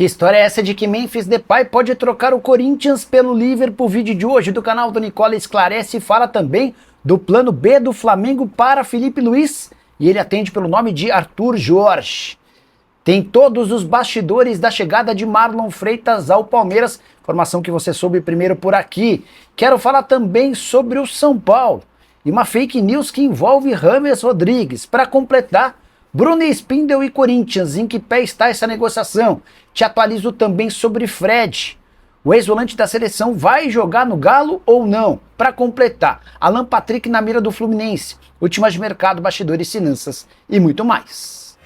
Que história é essa de que Memphis Depay pode trocar o Corinthians pelo Liverpool? O vídeo de hoje do canal do Nicola esclarece e fala também do plano B do Flamengo para Felipe Luiz, e ele atende pelo nome de Arthur Jorge. Tem todos os bastidores da chegada de Marlon Freitas ao Palmeiras, informação que você soube primeiro por aqui. Quero falar também sobre o São Paulo e uma fake news que envolve James Rodrigues. Para completar, Bruno Spindel e Corinthians, em que pé está essa negociação? Te atualizo também sobre Fred. O ex-volante da seleção vai jogar no Galo ou não? Para completar, Alan Patrick na mira do Fluminense, últimas de mercado, bastidores, finanças e muito mais.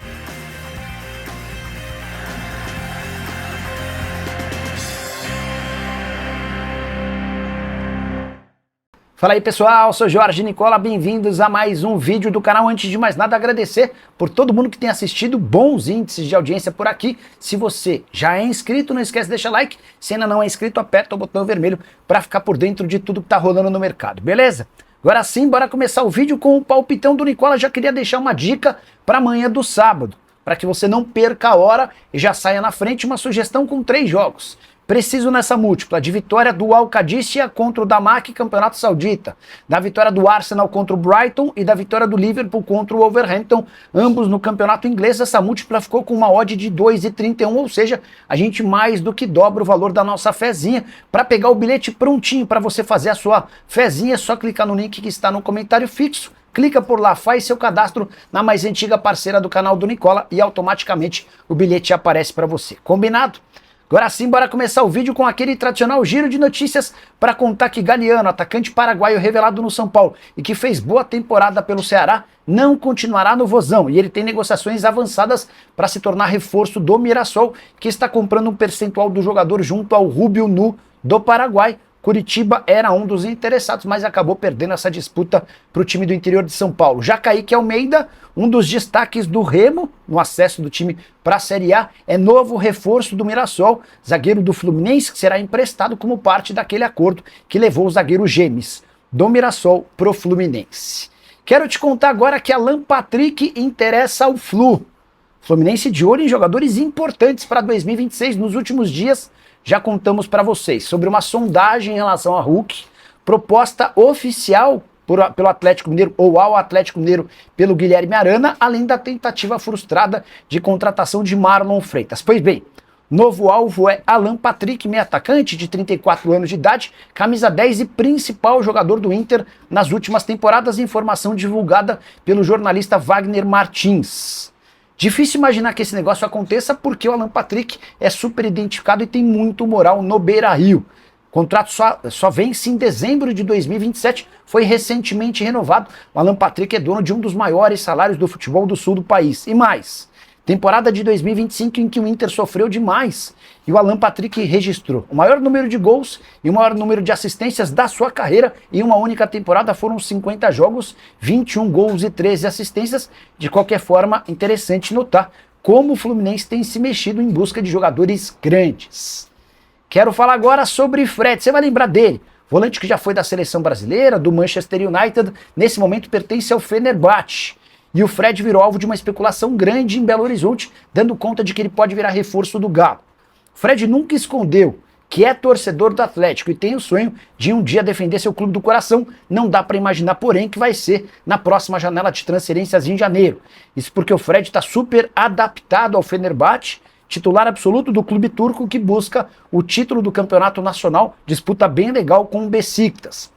Fala aí pessoal, sou Jorge Nicola, bem-vindos a mais um vídeo do canal. Antes de mais nada, agradecer por todo mundo que tem assistido, bons índices de audiência por aqui. Se você já é inscrito, não esquece de deixar like. Se ainda não é inscrito, aperta o botão vermelho para ficar por dentro de tudo que tá rolando no mercado, beleza? Agora sim, bora começar o vídeo com o palpitão do Nicola. Já queria deixar uma dica para amanhã do sábado, para que você não perca a hora e já saia na frente, uma sugestão com 3 jogos. Preciso nessa múltipla de vitória do Al-Qadisiyah contra o Damak, Campeonato Saudita, da vitória do Arsenal contra o Brighton e da vitória do Liverpool contra o Wolverhampton, ambos no Campeonato Inglês. Essa múltipla ficou com uma odd de 2,31, ou seja, a gente mais do que dobra o valor da nossa fezinha. Para pegar o bilhete prontinho para você fazer a sua fezinha, é só clicar no link que está no comentário fixo. Clica por lá, faz seu cadastro na mais antiga parceira do canal do Nicola e automaticamente o bilhete aparece para você. Combinado? Agora sim, bora começar o vídeo com aquele tradicional giro de notícias para contar que Galeano, atacante paraguaio revelado no São Paulo e que fez boa temporada pelo Ceará, não continuará no Vozão, e ele tem negociações avançadas para se tornar reforço do Mirassol, que está comprando um percentual do jogador junto ao Rubio Nu do Paraguai. Curitiba era um dos interessados, mas acabou perdendo essa disputa para o time do interior de São Paulo. Já Kaique Almeida, um dos destaques do Remo no acesso do time para a Série A, é novo reforço do Mirassol, zagueiro do Fluminense, que será emprestado como parte daquele acordo que levou o zagueiro Gemes do Mirassol pro Fluminense. Quero te contar agora que Alan Patrick interessa ao Flu. Fluminense de olho em jogadores importantes para 2026. Nos últimos dias já contamos para vocês sobre uma sondagem em relação a Hulk, proposta oficial pelo Atlético Mineiro ou ao Atlético Mineiro pelo Guilherme Arana, além da tentativa frustrada de contratação de Marlon Freitas. Pois bem, novo alvo é Alan Patrick, meio atacante de 34 anos de idade, camisa 10 e principal jogador do Inter nas últimas temporadas, informação divulgada pelo jornalista Wagner Martins. Difícil imaginar que esse negócio aconteça porque o Alan Patrick é super identificado e tem muito moral no Beira-Rio. O contrato só vence em dezembro de 2027, foi recentemente renovado. O Alan Patrick é dono de um dos maiores salários do futebol do sul do país. E mais, temporada de 2025 em que o Inter sofreu demais e o Alan Patrick registrou o maior número de gols e o maior número de assistências da sua carreira. Em uma única temporada foram 50 jogos, 21 gols e 13 assistências. De qualquer forma, interessante notar como o Fluminense tem se mexido em busca de jogadores grandes. Quero falar agora sobre Fred, você vai lembrar dele. Volante que já foi da seleção brasileira, do Manchester United, nesse momento pertence ao Fenerbahçe. E o Fred virou alvo de uma especulação grande em Belo Horizonte, dando conta de que ele pode virar reforço do Galo. Fred nunca escondeu que é torcedor do Atlético e tem o sonho de um dia defender seu clube do coração. Não dá para imaginar, porém, que vai ser na próxima janela de transferências em janeiro. Isso porque o Fred está super adaptado ao Fenerbahçe, titular absoluto do clube turco que busca o título do campeonato nacional, disputa bem legal com o Beşiktaş.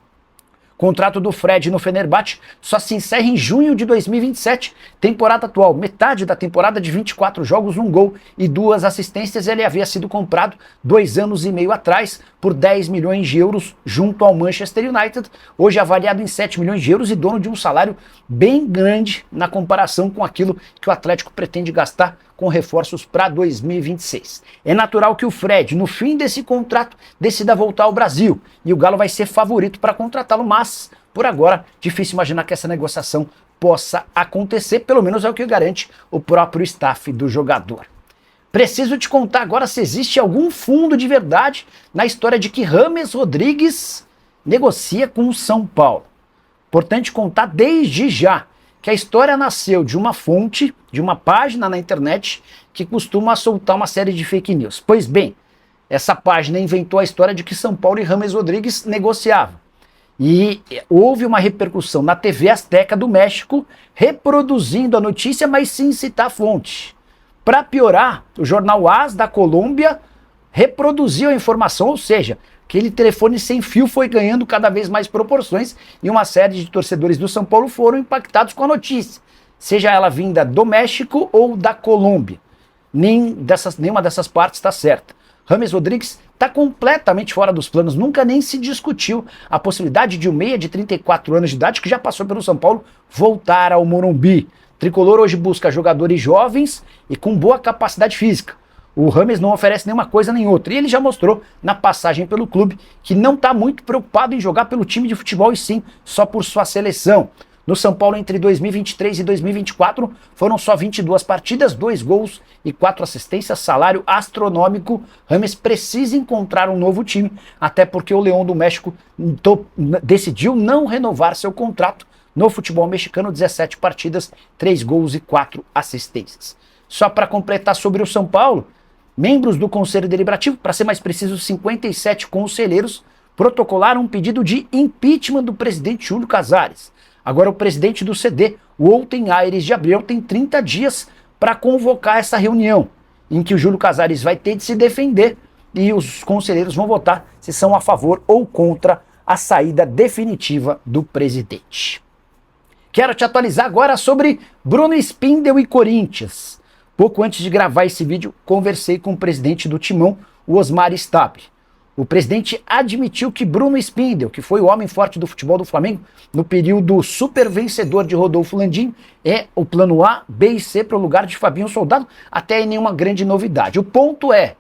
O contrato do Fred no Fenerbahçe só se encerra em junho de 2027, temporada atual, metade da temporada de 24 jogos, 1 gol e 2 assistências. Ele havia sido comprado 2 anos e meio atrás por 10 milhões de euros junto ao Manchester United, hoje avaliado em 7 milhões de euros e dono de um salário bem grande na comparação com aquilo que o Atlético pretende gastar com reforços para 2026. É natural que o Fred, no fim desse contrato, decida voltar ao Brasil e o Galo vai ser favorito para contratá-lo, mas por agora difícil imaginar que essa negociação possa acontecer, pelo menos é o que garante o próprio staff do jogador. Preciso te contar agora se existe algum fundo de verdade na história de que James Rodrigues negocia com o São Paulo. Importante contar desde já que a história nasceu de uma fonte, de uma página na internet que costuma soltar uma série de fake news. Pois bem, essa página inventou a história de que São Paulo e James Rodrigues negociavam. E houve uma repercussão na TV Azteca do México, reproduzindo a notícia, mas sem citar a fonte. Para piorar, o jornal AS da Colômbia reproduziu a informação, ou seja, aquele telefone sem fio foi ganhando cada vez mais proporções e uma série de torcedores do São Paulo foram impactados com a notícia, seja ela vinda do México ou da Colômbia. Nenhuma dessas partes está certa. James Rodrigues está completamente fora dos planos, nunca nem se discutiu a possibilidade de um meia de 34 anos de idade, que já passou pelo São Paulo, voltar ao Morumbi. O Tricolor hoje busca jogadores jovens e com boa capacidade física. O James não oferece nenhuma coisa nem outra. E ele já mostrou na passagem pelo clube que não está muito preocupado em jogar pelo time de futebol e sim só por sua seleção. No São Paulo, entre 2023 e 2024, foram só 22 partidas, 2 gols e 4 assistências, salário astronômico. James precisa encontrar um novo time, até porque o Leão do México decidiu não renovar seu contrato no futebol mexicano, 17 partidas, 3 gols e 4 assistências. Só para completar sobre o São Paulo, membros do Conselho Deliberativo, para ser mais preciso, 57 conselheiros, protocolaram um pedido de impeachment do presidente Júlio Casares. Agora o presidente do CD, o Olten Aires de Abreu, tem 30 dias para convocar essa reunião, em que o Júlio Casares vai ter de se defender e os conselheiros vão votar se são a favor ou contra a saída definitiva do presidente. Quero te atualizar agora sobre Bruno Spindel e Corinthians. Pouco antes de gravar esse vídeo, conversei com o presidente do Timão, o Osmar Stabile. O presidente admitiu que Bruno Spindel, que foi o homem forte do futebol do Flamengo no período super vencedor de Rodolfo Landim, é o plano A, B e C para o lugar de Fabinho Soldado, até em nenhuma grande novidade. O ponto é,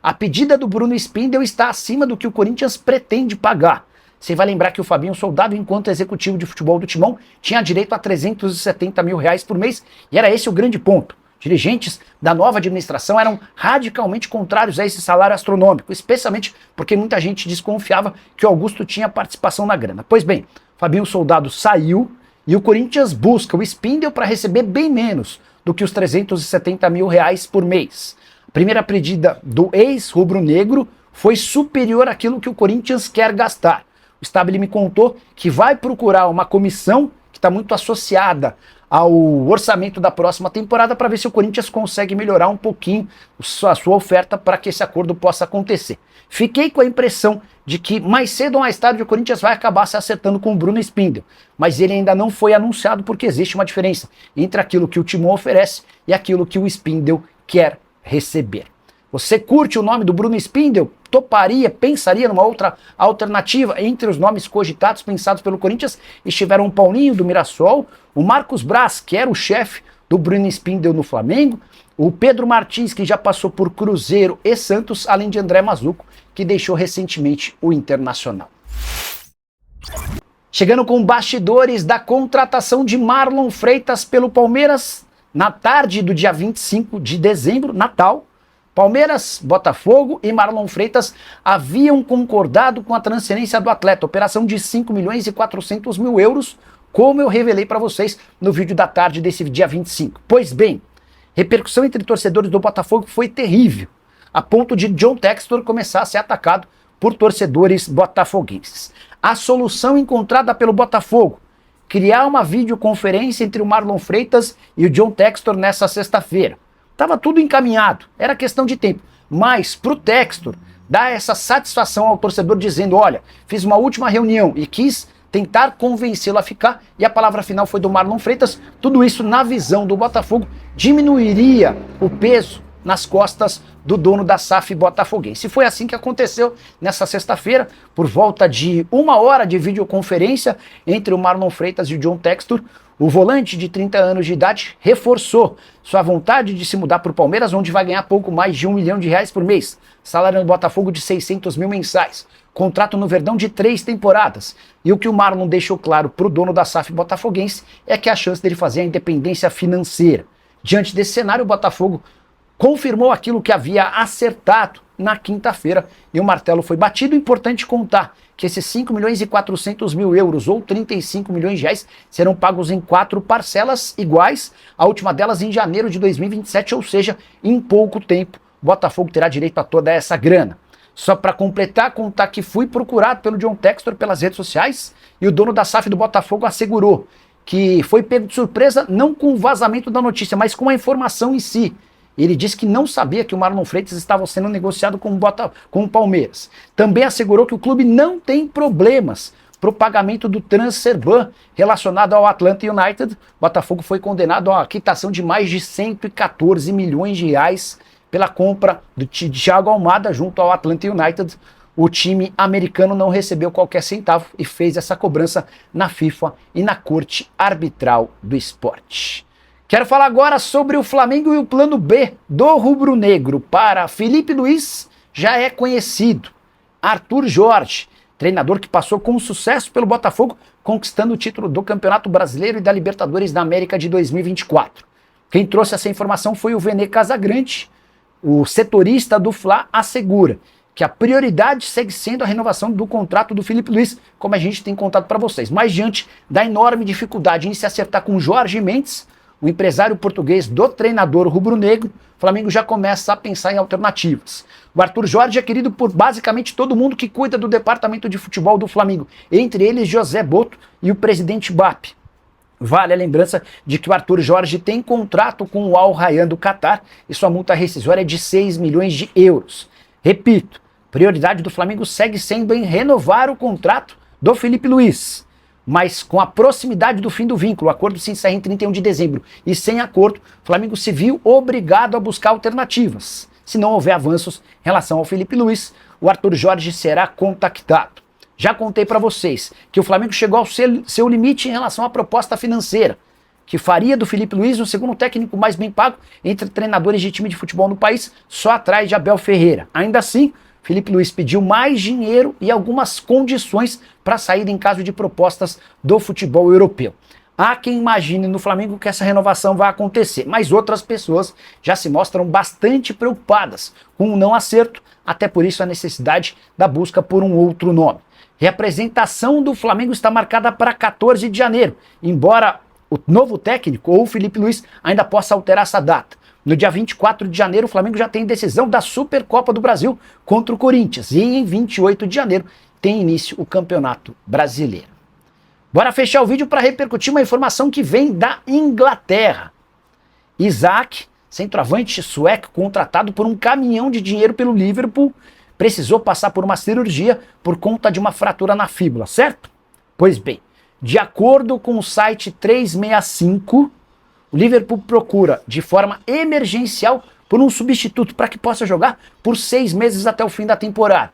a pedida do Bruno Spindel está acima do que o Corinthians pretende pagar. Você vai lembrar que o Fabinho Soldado, enquanto executivo de futebol do Timão, tinha direito a R$370 mil por mês, e era esse o grande ponto. Dirigentes da nova administração eram radicalmente contrários a esse salário astronômico, especialmente porque muita gente desconfiava que o Augusto tinha participação na grana. Pois bem, Fabinho Soldado saiu e o Corinthians busca o Spindel para receber bem menos do que os R$370 mil por mês. A primeira pedida do ex-rubro-negro foi superior àquilo que o Corinthians quer gastar. O Stabile me contou que vai procurar uma comissão que está muito associada ao orçamento da próxima temporada para ver se o Corinthians consegue melhorar um pouquinho a sua oferta para que esse acordo possa acontecer. Fiquei com a impressão de que mais cedo ou mais tarde o Corinthians vai acabar se acertando com o Bruno Spindel, mas ele ainda não foi anunciado porque existe uma diferença entre aquilo que o Timão oferece e aquilo que o Spindel quer receber. Você curte o nome do Bruno Spindel? Toparia, pensaria numa outra alternativa? Entre os nomes cogitados, pensados pelo Corinthians, estiveram o Paulinho do Mirassol, o Marcos Braz, que era o chefe do Bruno Spindel no Flamengo, o Pedro Martins, que já passou por Cruzeiro e Santos, além de André Mazuco, que deixou recentemente o Internacional. Chegando com bastidores da contratação de Marlon Freitas pelo Palmeiras, na tarde do dia 25 de dezembro, Natal, Palmeiras, Botafogo e Marlon Freitas haviam concordado com a transferência do atleta, operação de 5 milhões e 400 mil euros, como eu revelei para vocês no vídeo da tarde desse dia 25. Pois bem, repercussão entre torcedores do Botafogo foi terrível, a ponto de John Textor começar a ser atacado por torcedores botafoguenses. A solução encontrada pelo Botafogo: criar uma videoconferência entre o Marlon Freitas e o John Textor nessa sexta-feira. Estava tudo encaminhado, era questão de tempo. Mas para o Textor dar essa satisfação ao torcedor dizendo: olha, fiz uma última reunião e quis tentar convencê-lo a ficar, e a palavra final foi do Marlon Freitas, tudo isso, na visão do Botafogo, diminuiria o peso nas costas do dono da SAF botafoguense. E foi assim que aconteceu nessa sexta-feira, por volta de 1 hora de videoconferência entre o Marlon Freitas e o John Textor. O volante de 30 anos de idade reforçou sua vontade de se mudar para o Palmeiras, onde vai ganhar pouco mais de R$1 milhão por mês, salário no Botafogo de 600 mil mensais, contrato no Verdão de 3 temporadas. E o que o Marlon deixou claro para o dono da SAF botafoguense é que a chance dele fazer a independência financeira. Diante desse cenário, o Botafogo confirmou aquilo que havia acertado na quinta-feira e o martelo foi batido. Importante contar que esses 5.400.000 euros ou 35 milhões de reais serão pagos em 4 parcelas iguais, a última delas em janeiro de 2027, ou seja, em pouco tempo o Botafogo terá direito a toda essa grana. Só para completar, contar que fui procurado pelo John Textor pelas redes sociais e o dono da SAF do Botafogo assegurou que foi pego de surpresa não com o vazamento da notícia, mas com a informação em si. Ele disse que não sabia que o Marlon Freitas estava sendo negociado com o Palmeiras. Também assegurou que o clube não tem problemas para o pagamento do transfer ban relacionado ao Atlanta United. O Botafogo foi condenado a uma quitação de mais de 114 milhões de reais pela compra do Thiago Almada junto ao Atlanta United. O time americano não recebeu qualquer centavo e fez essa cobrança na FIFA e na Corte Arbitral do Esporte. Quero falar agora sobre o Flamengo e o plano B do rubro-negro. Para Felipe Luiz, já é conhecido. Arthur Jorge, treinador que passou com sucesso pelo Botafogo, conquistando o título do Campeonato Brasileiro e da Libertadores da América de 2024. Quem trouxe essa informação foi o Vene Casagrande. O setorista do Fla assegura que a prioridade segue sendo a renovação do contrato do Felipe Luiz, como a gente tem contado para vocês. Mas diante da enorme dificuldade em se acertar com Jorge Mendes, o empresário português do treinador rubro-negro, o Flamengo já começa a pensar em alternativas. O Arthur Jorge é querido por basicamente todo mundo que cuida do departamento de futebol do Flamengo, entre eles José Boto e o presidente BAP. Vale a lembrança de que o Arthur Jorge tem contrato com o Al Rayyan do Catar e sua multa rescisória é de 6 milhões de euros. Repito, prioridade do Flamengo segue sendo em renovar o contrato do Felipe Luiz. Mas com a proximidade do fim do vínculo, o acordo se encerra em 31 de dezembro, e sem acordo, o Flamengo se viu obrigado a buscar alternativas. Se não houver avanços em relação ao Felipe Luiz, o Arthur Jorge será contactado. Já contei para vocês que o Flamengo chegou ao seu limite em relação à proposta financeira, que faria do Felipe Luiz o segundo técnico mais bem pago entre treinadores de time de futebol no país, só atrás de Abel Ferreira. Ainda assim, Felipe Luiz pediu mais dinheiro e algumas condições para sair em caso de propostas do futebol europeu. Há quem imagine no Flamengo que essa renovação vai acontecer, mas outras pessoas já se mostram bastante preocupadas com o não acerto, até por isso a necessidade da busca por um outro nome. Representação do Flamengo está marcada para 14 de janeiro, embora o novo técnico ou o Felipe Luiz ainda possa alterar essa data. No dia 24 de janeiro, o Flamengo já tem decisão da Supercopa do Brasil contra o Corinthians. E em 28 de janeiro tem início o Campeonato Brasileiro. Bora fechar o vídeo para repercutir uma informação que vem da Inglaterra. Isaac, centroavante sueco contratado por um caminhão de dinheiro pelo Liverpool, precisou passar por uma cirurgia por conta de uma fratura na fíbula, certo? Pois bem, de acordo com o site 365, o Liverpool procura, de forma emergencial, por um substituto para que possa jogar por 6 meses até o fim da temporada.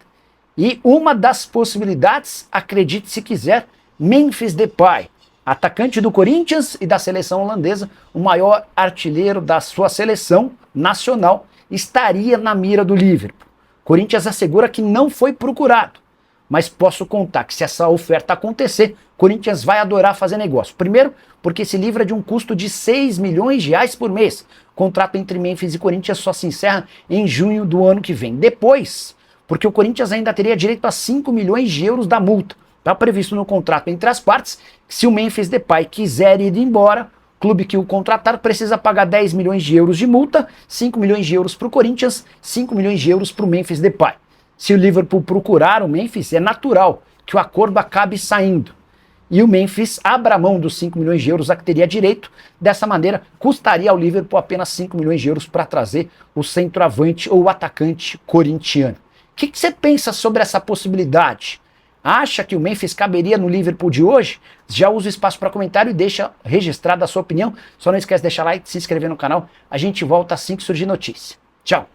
E uma das possibilidades, acredite se quiser, Memphis Depay, atacante do Corinthians e da seleção holandesa, o maior artilheiro da sua seleção nacional, estaria na mira do Liverpool. Corinthians assegura que não foi procurado, mas posso contar que se essa oferta acontecer, Corinthians vai adorar fazer negócio. Primeiro, porque se livra de um custo de 6 milhões de reais por mês. O contrato entre Memphis e Corinthians só se encerra em junho do ano que vem. Depois, porque o Corinthians ainda teria direito a 5 milhões de euros da multa. Está previsto no contrato entre as partes que se o Memphis Depay quiser ir embora, o clube que o contratar precisa pagar 10 milhões de euros de multa, 5 milhões de euros para o Corinthians, 5 milhões de euros para o Memphis Depay. Se o Liverpool procurar o Memphis, é natural que o acordo acabe saindo. E o Memphis abra mão dos 5 milhões de euros a que teria direito. Dessa maneira, custaria ao Liverpool apenas 5 milhões de euros para trazer o centroavante ou o atacante corintiano. O que você pensa sobre essa possibilidade? Acha que o Memphis caberia no Liverpool de hoje? Já usa o espaço para comentário e deixa registrada a sua opinião. Só não esquece de deixar like e se inscrever no canal. A gente volta assim que surgir notícia. Tchau!